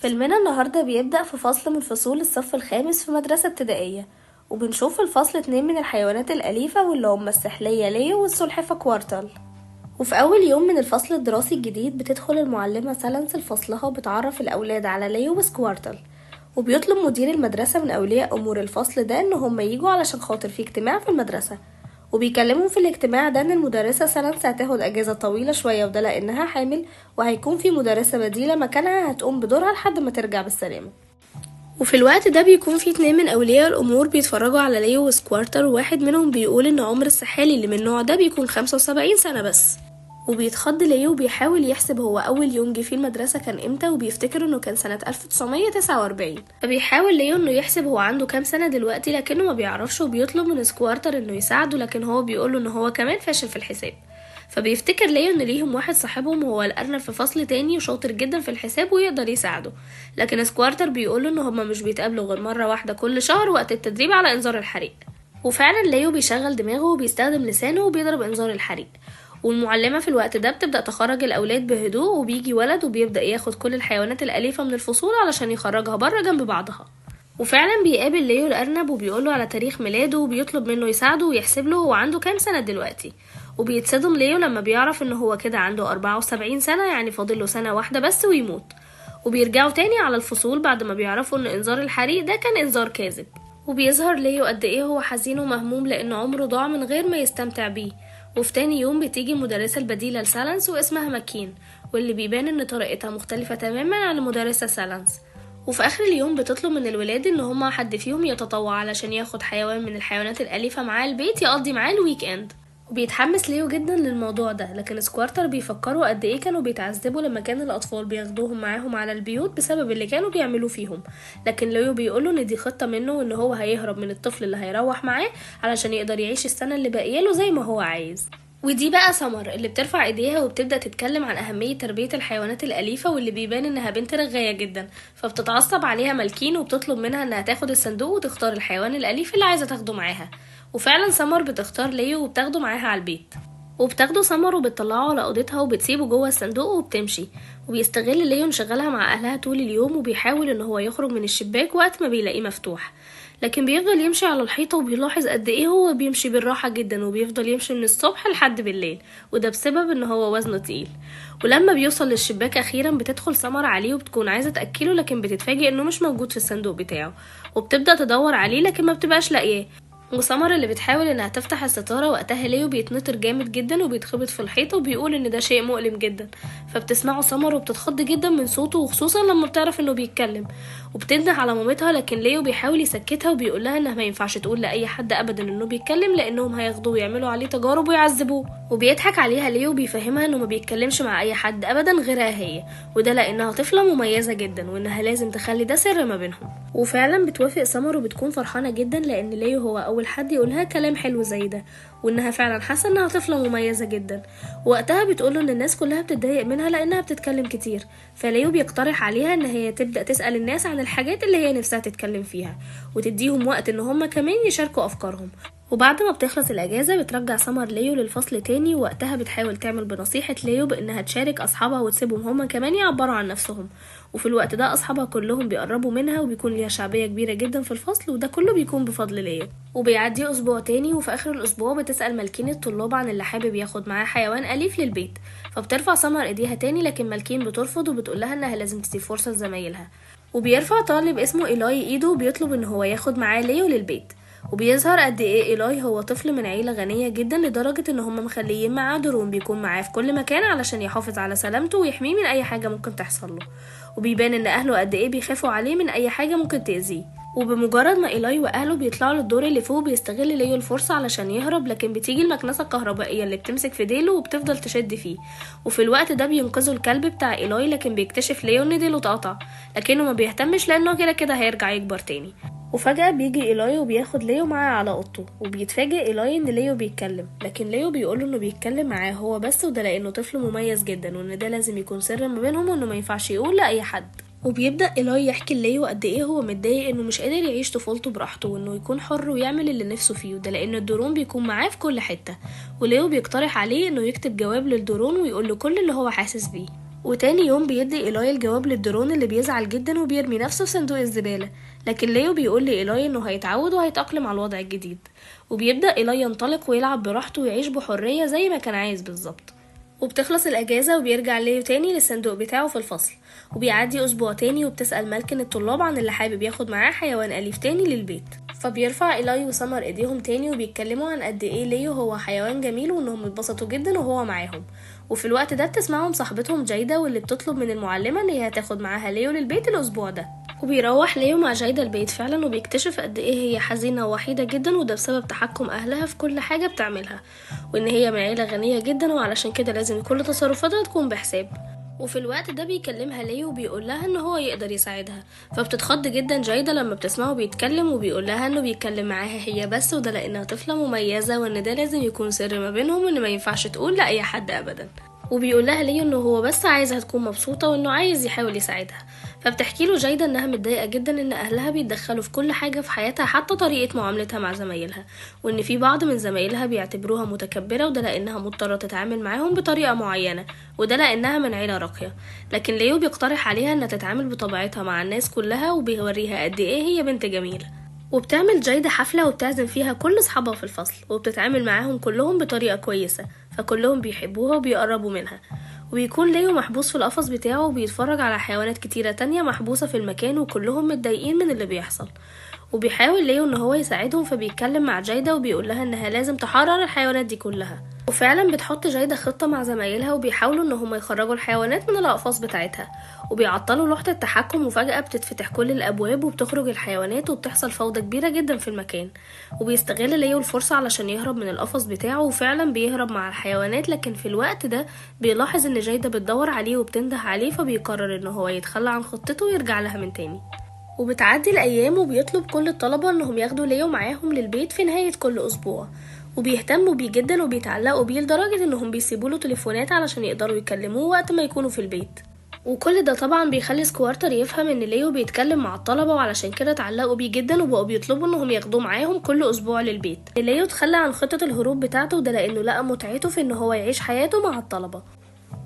فيلمنا النهاردة بيبدأ في فصل من فصول الصف الخامس في مدرسة ابتدائية، وبنشوف في الفصل 2 من الحيوانات الأليفة واللي هما السحلية ليو والسلحفة كوارتل. وفي أول يوم من الفصل الدراسي الجديد بتدخل المعلمة سالنس لفصلها وبتعرف الأولاد على ليو وسكوارتل، وبيطلب مدير المدرسة من أولياء أمور الفصل ده إن هما ييجوا علشان خاطر في اجتماع في المدرسة. وبيكلمهم في الاجتماع ده إن المدرسة سالنس هتاخد أجازة طويلة شوية وده لأنها حامل، وهيكون في مدرسة بديلة مكانها هتقوم بدورها لحد ما ترجع بالسلامة. وفي الوقت ده بيكون في 2 من أولياء الأمور بيتفرجوا على ليو وسكوارتر، وواحد منهم بيقول إن عمر السحالي اللي من النوع ده بيكون 75 سنة بس. وبيتخض ليو وبيحاول يحسب هو أول يوم جه في المدرسة كان امتى، وبيفتكر إنه كان سنة 1949. فبيحاول ليو إنه يحسب هو عنده كام سنة دلوقتي لكنه ما بيعرفش، وبيطلب من سكوارتر إنه يساعده لكن هو بيقوله إن هو كمان فاشل في الحساب. فبيفتكر ليو ان ليهم واحد صاحبهم هو الارنب في فصل تاني وشاطر جدا في الحساب ويقدر يساعده، لكن سكوارتر بيقوله ان هما مش بيتقابلوا غير مرة واحدة كل شهر وقت التدريب على انذار الحريق. وفعلا ليو بيشغل دماغه وبيستخدم لسانه وبيضرب انذار الحريق. والمعلمة في الوقت ده بتبدأ تخرج الأولاد بهدوء، وبيجي ولد وبيبدأ ياخد كل الحيوانات الأليفة من الفصول علشان يخرجها بره جنب بعضها. وفعلا بيقابل ليو الأرنب وبيقوله على تاريخ ميلاده وبيطلب منه يساعده ويحسب له هو عنده كام سنة دلوقتي. وبيتصدم ليو لما بيعرف انه هو كده عنده 74 سنة، يعني فاضله سنة واحدة بس ويموت. وبيرجعوا تاني على الفصول بعد ما بيعرفوا ان انذار الحريق ده كان انذار كاذب. وبيظهر ليو قد ايه هو حزين ومهموم لان عمره ضاع من غير ما يستمتع بيه. وفي تاني يوم بتيجي المدرسة البديلة لسالنس واسمها ماكين، واللي بيبان ان طريقتها مختلفة تماما عن المدرسة سالنس. وفي اخر اليوم بتطلب من الولاد ان هما حد فيهم يتطوع علشان ياخد حيوان من الحيوانات الاليفة معاه البيت يقضي معاه الويك اند. وبيتحمس ليو جدا للموضوع ده، لكن سكوارتر بيفكروا قد ايه كانوا بيتعذبوا لما كان الاطفال بياخدوهم معاهم على البيوت بسبب اللي كانوا بيعملوه فيهم. لكن ليو بيقوله ان دي خطة منه وان هو هيهرب من الطفل اللي هيروح معاه علشان يقدر يعيش السنة اللي باقياله زي ما هو عايز. ودي بقى سمر اللي بترفع ايديها وبتبدأ تتكلم عن أهمية تربية الحيوانات الأليفة، واللي بيبان انها بنت رغاية جدا. فبتتعصب عليها مالكين وبتطلب منها انها تاخد الصندوق وتختار الحيوان الأليف اللي عايزة تاخده معاها. وفعلا سمر بتختار ليو وبتاخده معاها على البيت. وبتاخده سمر وبتطلعه على اوضتها وبتسيبه جوه الصندوق وبتمشي. وبيستغل ليو انشغالها مع اهلها طول اليوم، وبيحاول ان هو يخرج من الشباك وقت ما بيلاقيه مفتوح، لكن بيفضل يمشي على الحيطة وبيلاحظ قد ايه هو بيمشي بالراحة جدا، وبيفضل يمشي من الصبح لحد بالليل، وده بسبب ان هو وزنه تقيل. ولما بيوصل للشباك اخيرا بتدخل سمر عليه وبتكون عايزة تأكله، لكن بتتفاجئ انه مش موجود في الصندوق بتاعه. وبتبدأ تدور عليه لكن ما بتبقاش لاقياه. وسمر اللي بتحاول انها تفتح الستارة وقتها ليو بيتنطر جامد جدا وبيتخبط في الحيطة وبيقول ان ده شيء مؤلم جدا. فبتسمعه سمر وبتتخض جدا من صوته، وخصوصا لما بتعرف انه بيتكلم. وبتنده على مامتها لكن ليو بيحاول يسكتها وبيقولها انها ما ينفعش تقول لاي حد ابدا انه بيتكلم لانهم هياخدوه ويعملوا عليه تجارب ويعذبوه. وبيضحك عليها ليو بيفهمها انه ما بيتكلمش مع اي حد ابدا غيرها هي، وده لانها طفلة مميزة جدا وانها لازم تخلي ده سر ما بينهم. وفعلا بتوافق سمر وبتكون فرحانة جدا لان ليو هو اول حد يقولها كلام حلو زي ده، وانها فعلا حاسة انها طفلة مميزة جدا. وقتها بتقوله ان الناس كلها بتتضايق منها لانها بتتكلم كتير، فليو بيقترح عليها ان هي تبدأ تسأل الناس عن الحاجات اللي هي نفسها تتكلم فيها، وتديهم وقت ان هم كمان يشاركوا افكارهم. وبعد ما بتخلص الاجازة بترجع سمر ليو للفصل تاني، ووقتها بتحاول تعمل بنصيحة ليو بانها تشارك اصحابها وتسيبهم هما كمان يعبروا عن نفسهم. وفي الوقت ده اصحابها كلهم بيقربوا منها وبيكون ليها شعبية كبيرة جدا في الفصل، وده كله بيكون بفضل ليو. وبيعدي اسبوع تاني، وفي اخر الاسبوع بتسأل ملكين الطلاب عن اللي حابب ياخد معاه حيوان اليف للبيت. فبترفع سمر ايديها تاني لكن ملكين بترفض وبتقولها انها لازم تسيب فرصة لزمايلها. وبيرفع طالب اسمه إيلاي ايده وبيطلب ان هو ياخد معاه ليو للبيت. وبيظهر قد ايه إيلاي هو طفل من عيلة غنية جدا لدرجة ان هم مخليين معاه درون بيكون معاه في كل مكان علشان يحافظ على سلامته ويحميه من اي حاجة ممكن تحصل له. وبيبان ان اهله قد ايه بيخافوا عليه من اي حاجة ممكن تأذيه. وبمجرد ما إيلاي واهله بيطلعوا للدور اللي فوق بيستغل ليو الفرصة علشان يهرب، لكن بتيجي المكنسة الكهربائية اللي بتمسك في ديله وبتفضل تشد فيه. وفي الوقت ده بينقذوا الكلب بتاع إيلاي، لكن بيكتشف ليو ان ديله اتقطع، لكنه ما بيهتمش لانه كده كده هيرجع يكبر تاني. وفجأة بيجي إيلاي وبياخد ليو معاه على اوضته، وبيتفاجئ إيلاي ان ليو بيتكلم، لكن ليو بيقوله انه بيتكلم معاه هو بس، وده لانه طفل مميز جدا وان ده لازم يكون سر ما بينهم وانه ما ينفعش يقول لأي حد. وبيبدأ إيلاي يحكي ليو قد ايه هو متضايق انه مش قادر يعيش طفولته براحته وانه يكون حر ويعمل اللي نفسه فيه، وده لان الدرون بيكون معاه في كل حتة. وليو بيقترح عليه انه يكتب جواب للدرون ويقول له كل اللي هو حاسس بيه. وتاني يوم بيدي إيلاي الجواب للدرون اللي بيزعل جدا وبيرمي نفسه في صندوق الزبالة، لكن ليو بيقول لإيلاي انه هيتعود وهيتأقلم على الوضع الجديد. وبيبدأ إيلاي ينطلق ويلعب براحته ويعيش بحرية زي ما كان عايز بالظبط. وبتخلص الأجازة وبيرجع ليو تاني للصندوق بتاعه في الفصل، وبيعدي أسبوع تاني وبتسأل مالكن الطلاب عن اللي حابب ياخد معاه حيوان أليف تاني للبيت. فبيرفع إيلاي وسمر ايديهم تاني وبيتكلموا عن قد ايه ليو هو حيوان جميل وانهم اتبسطوا جدا وهو معاهم. وفي الوقت ده بتسمعهم صاحبتهم جايدة واللي بتطلب من المعلمة ان هي هتاخد معاها ليو للبيت الأسبوع ده. وبيروح ليو مع جايدة البيت فعلا وبيكتشف قد ايه هي حزينة ووحيدة جدا، وده بسبب تحكم أهلها في كل حاجة بتعملها، وان هي من عيلة غنية جدا وعلشان كده لازم كل تصرفاتها تكون بحساب. وفي الوقت ده بيكلمها ليو وبيقول لها ان هو يقدر يساعدها، فبتتخض جدا جايدة لما بتسمعه بيتكلم، وبيقول لها انه بيتكلم معاها هي بس، وده لانها طفلة مميزة وان ده لازم يكون سر ما بينهم وان ما ينفعش تقول لأي حد ابدا. وبيقول لها ليو انه هو بس عايزها تكون مبسوطة وانه عايز يحاول يساعدها. فبتحكي له جايدة انها متضايقة جدا ان اهلها بيتدخلوا في كل حاجة في حياتها حتى طريقة معاملتها مع زمايلها، وان في بعض من زمايلها بيعتبروها متكبرة، وده لانها مضطرة تتعامل معاهم بطريقة معينة، وده لانها من عيلة راقية. لكن ليو بيقترح عليها انها تتعامل بطبيعتها مع الناس كلها وبيوريها قد ايه هي بنت جميلة. وبتعمل جايدة حفلة وبتعزم فيها كل اصحابها في الفصل، وبتتعامل معاهم كلهم بطريقة كويسة، فكلهم بيحبوها وبيقربوا منها. وبيكون ليو محبوس في القفص بتاعه وبيتفرج على حيوانات كتيرة تانية محبوسة في المكان وكلهم متضايقين من اللي بيحصل. وبيحاول ليو ان هو يساعدهم، فبيتكلم مع جايدة وبيقول لها انها لازم تحرر الحيوانات دي كلها. وفعلا بتحط جايدة خطة مع زمايلها وبيحاولوا ان هم يخرجوا الحيوانات من الأقفاص بتاعتها، وبيعطلوا لوحة التحكم، وفجأة بتتفتح كل الأبواب وبتخرج الحيوانات وبتحصل فوضى كبيرة جدا في المكان. وبيستغل ليو الفرصة علشان يهرب من القفص بتاعه، وفعلا بيهرب مع الحيوانات، لكن في الوقت ده بيلاحظ ان جايدة بتدور عليه وبتنده عليه، فبيقرر ان هو يتخلى عن خطته ويرجع لها من تاني. وبتعدي الأيام وبيطلب كل الطلبة انهم ياخدوا ليو معاهم للبيت في نهاية كل أسبوع، وبيهتموا بيه جدا وبيتعلقوا بيه لدرجة انهم بيسيبوا له تليفونات علشان يقدروا يكلموه وقت ما يكونوا في البيت. وكل ده طبعا بيخلي سكوارتر يفهم ان ليو بيتكلم مع الطلبة، وعلشان كده اتعلقوا بيه جدا وبقوا بيطلبوا انهم ياخدوه معاهم كل اسبوع للبيت. ليو تخلى عن خطة الهروب بتاعته، وده لانه لقى متعته في ان هو يعيش حياته مع الطلبة.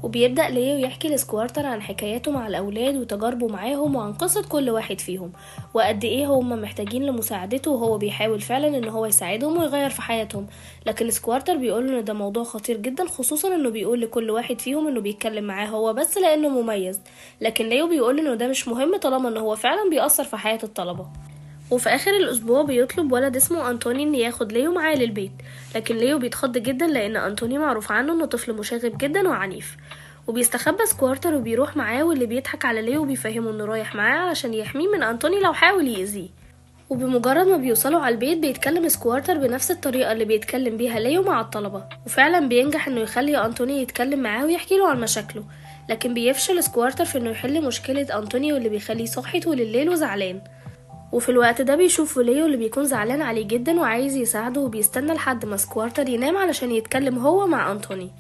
وبيبدأ ليو يحكي لسكوارتر عن حكاياته مع الأولاد وتجاربه معاهم وعن قصة كل واحد فيهم، وقد ايه هم محتاجين لمساعدته، وهو بيحاول فعلا ان هو يساعدهم ويغير في حياتهم. لكن سكوارتر بيقول ان ده موضوع خطير جدا، خصوصا انه بيقول لكل واحد فيهم انه بيتكلم معاه هو بس لانه مميز. لكن ليو بيقول انه ده مش مهم طالما انه هو فعلا بيأثر في حياة الطلبة. وفي اخر الاسبوع بيطلب ولد اسمه انتوني ان ياخد ليو معاه للبيت، لكن ليو بيتخض جدا لان انتوني معروف عنه انه طفل مشاغب جدا وعنيف. وبيستخبى سكوارتر وبيروح معاه، واللي بيضحك على ليو وبيفهمه انه رايح معاه علشان يحميه من انتوني لو حاول يأذيه. وبمجرد ما بيوصلوا على البيت بيتكلم سكوارتر بنفس الطريقة اللي بيتكلم بيها ليو مع الطلبة، وفعلا بينجح انه يخلي انتوني يتكلم معاه ويحكي له عن مشاكله. لكن بيفشل سكوارتر في انه يحل مشكلة انتوني، واللي بيخليه صاحي طول الليل وزعلان. وفي الوقت ده بيشوف ليو اللي بيكون زعلان عليه جدا وعايز يساعده، وبيستنى لحد ما سكوارتر ينام علشان يتكلم هو مع انتوني.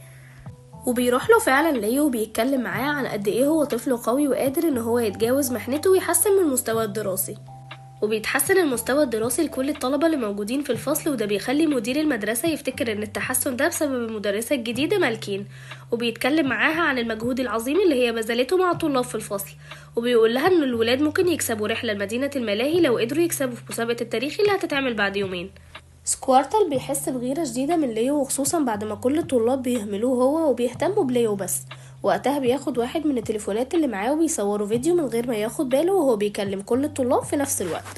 وبيروح له فعلا ليو وبيتكلم معاه عن قد ايه هو طفل قوي وقادر ان هو يتجاوز محنته ويحسن من المستوى الدراسي. وبيتحسن المستوى الدراسي لكل الطلبة اللي موجودين في الفصل، وده بيخلي مدير المدرسة يفتكر ان التحسن ده بسبب المدرسة الجديدة مالكين. وبيتكلم معاها عن المجهود العظيم اللي هي بذلته مع الطلاب في الفصل، وبيقول لها ان الولاد ممكن يكسبوا رحلة لمدينة الملاهي لو قدروا يكسبوا في مسابقة التاريخ اللي هتتعمل بعد يومين. سكوارتل بيحس بغيرة شديدة من ليو، وخصوصا بعد ما كل الطلاب بيهملوه هو وبيهتموا بليو بس. وقتها بياخد واحد من التليفونات اللي معاه وبيصوروا فيديو من غير ما ياخد باله وهو بيكلم كل الطلاب في نفس الوقت،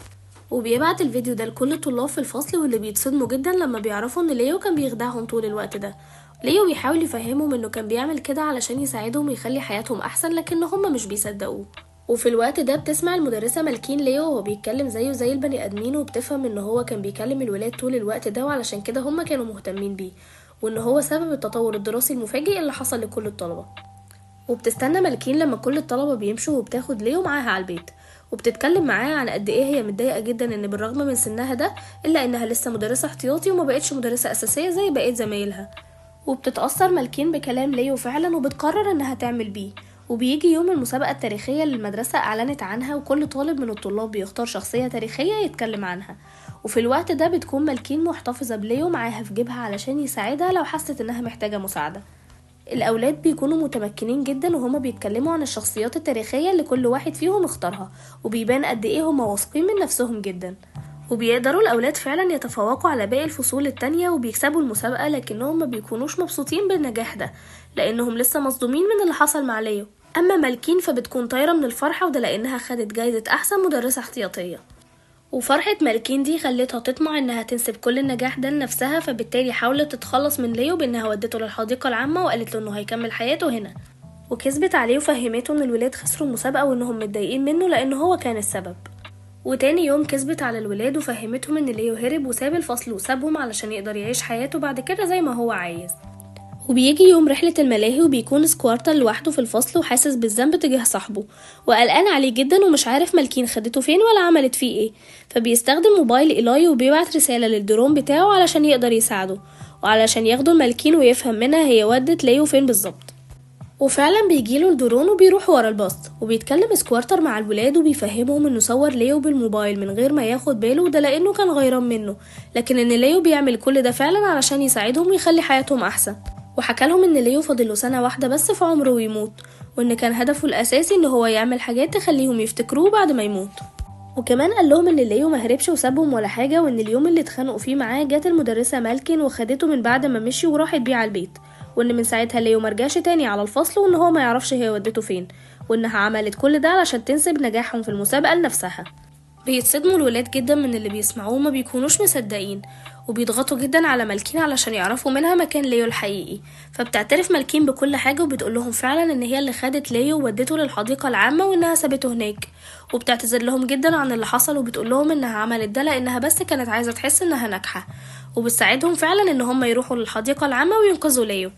وبيبعت الفيديو ده لكل الطلاب في الفصل، واللي بيتصدموا جدا لما بيعرفوا ان ليو كان بيخدعهم طول الوقت ده. ليو بيحاول يفهمهم انه كان بيعمل كده علشان يساعدهم ويخلي حياتهم احسن، لكن هم مش بيصدقوه. وفي الوقت ده بتسمع المدرسة مالكين ليو وهو بيتكلم زيه زي البني ادمين، وبتفهم ان هو كان بيكلم الولاد طول الوقت ده وعلشان كده هم كانوا مهتمين بيه، وان هو سبب التطور الدراسي المفاجئ اللي حصل لكل الطلبة. وبتستنى مالكين لما كل الطلبة بيمشوا وبتاخد ليو معاها على البيت، وبتتكلم معاه عن قد ايه هي متضايقة جدا ان بالرغم من سنها ده الا انها لسه مدرسة احتياطي وما بقتش مدرسة اساسية زي بقية زمايلها. وبتتأثر مالكين بكلام ليو فعلا وبتقرر انها تعمل بيه. وبيجي يوم المسابقة التاريخية اللي المدرسة اعلنت عنها، وكل طالب من الطلاب بيختار شخصية تاريخية يتكلم عنها. وفي الوقت ده بتكون مالكين محتفظة بليو معاها في جيبها علشان يساعدها لو حست انها محتاجة مساعدة. الأولاد بيكونوا متمكنين جدا وهما بيتكلموا عن الشخصيات التاريخية اللي كل واحد فيهم اختارها، وبيبان قد ايه هما واثقين من نفسهم جدا، وبيقدروا الأولاد فعلا يتفوقوا على باقي الفصول التانية وبيكسبوا المسابقة، لكنهم ما بيكونوش مبسوطين بالنجاح ده لأنهم لسه مصدومين من اللي حصل مع ليو. أما مالكين فبتكون طايرة من الفرحة، وده لأنها خدت جايزة أحسن مدرسة احتياطية، وفرحة مالكين دي خلتها تطمع انها تنسب كل النجاح ده لنفسها، فبالتالي حاولت تتخلص من ليو بانها ودته للحديقة العامة وقالت له انه هيكمل حياته هنا، وكذبت عليه وفهمته ان الولاد خسروا المسابقة وانهم متضايقين منه لانه هو كان السبب. وتاني يوم كذبت على الولاد وفهمتهم ان ليو هرب وساب الفصل وسابهم علشان يقدر يعيش حياته بعد كده زي ما هو عايز. وبيجي يوم رحلة الملاهي وبيكون سكوارتر لوحده في الفصل وحاسس بالذنب تجاه صاحبه وقلقان عليه جدا ومش عارف مالكين خدته فين ولا عملت فيه ايه، فبيستخدم موبايل إيلاي وبيبعت رسالة للدرون بتاعه علشان يقدر يساعده وعلشان ياخده مالكين ويفهم منها هي ودت ليو فين بالظبط. وفعلا بيجيله الدرون وبيروح ورا الباص وبيتكلم سكوارتر مع الولاد وبيفهمهم انه صور ليو بالموبايل من غير ما ياخد باله، وده لانه كان غيران منه، لكن ان ليو بيعمل كل ده فعلا علشان يساعدهم ويخلي حياتهم احسن. وحكى لهم ان ليو فاضله سنة واحدة بس في عمره ويموت، وان كان هدفه الاساسي ان هو يعمل حاجات تخليهم يفتكروه بعد ما يموت. وكمان قال لهم ان ليو ما هربش وسابهم ولا حاجة، وان اليوم اللي اتخانقوا فيه معاه جات المدرسة مالكين وخدته من بعد ما مشي وراحت بيه على البيت، وان من ساعتها ليو مرجعش تاني على الفصل وان هو ما يعرفش هي ودته فين، وانها عملت كل ده علشان تنسب نجاحهم في المسابقة لنفسها. بيتصدموا الولاد جدا من اللي بيسمعوه، ما بيكونوش مصدقين وبيضغطوا جدا على مالكين علشان يعرفوا منها مكان ليو الحقيقي، فبتعترف مالكين بكل حاجة وبتقول لهم فعلا ان هي اللي خدت ليو وودته للحديقة العامة وانها سابته هناك، وبتعتذر لهم جدا عن اللي حصل وبتقول لهم انها عملت ده لانها بس كانت عايزة تحس انها ناجحة، وبتساعدهم فعلا ان هم يروحوا للحديقة العامة وينقذوا ليو.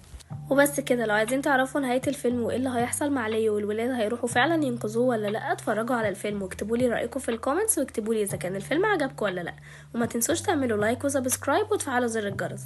وبس كده، لو عايزين تعرفوا نهاية الفيلم وايه اللي هيحصل مع ليو والولاد هيروحوا فعلا ينقذوه ولا لا، اتفرجوا على الفيلم واكتبولي رأيكم في الكومنتس واكتبولي اذا كان الفيلم عجبكم ولا لا، وما تنسوش تعملوا لايك وسبسكرايب وتفعلوا زر الجرس.